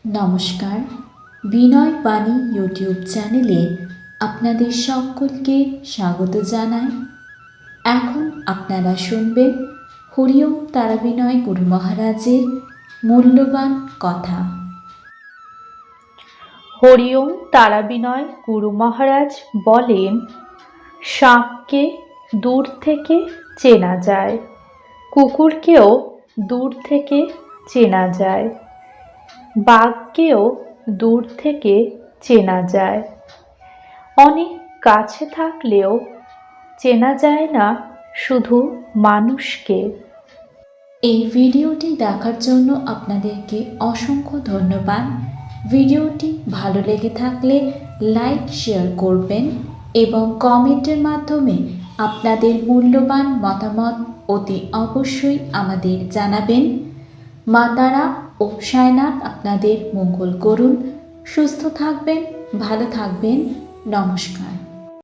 নমস্কার, বিনয় বাণী ইউটিউব চ্যানেলে আপনাদের সকলকে স্বাগত জানাই। এখন আপনারা শুনবেন হরিওম তারাবিনয় গুরু মহারাজের মূল্যবান কথা। হরিওম তারাবিনয় গুরু মহারাজ বলেন, সাপকে দূর থেকে চেনা যায়, কুকুরকেও দূর থেকে চেনা যায়, বাঘকেও দূর থেকে চেনা যায়। অনেক কাছে থাকলেও চেনা যায় না শুধু মানুষকে। এই ভিডিওটি দেখার জন্য আপনাদেরকে অসংখ্য ধন্যবাদ। ভিডিওটি ভালো লেগে থাকলে লাইক শেয়ার করবেন এবং কমেন্টের মাধ্যমে আপনাদের মূল্যবান মতামত অতি অবশ্যই আমাদের জানাবেন। মা তারা ও সায়নাথ আপনাদের মঙ্গল করুন। সুস্থ থাকবেন, ভালো থাকবেন। নমস্কার।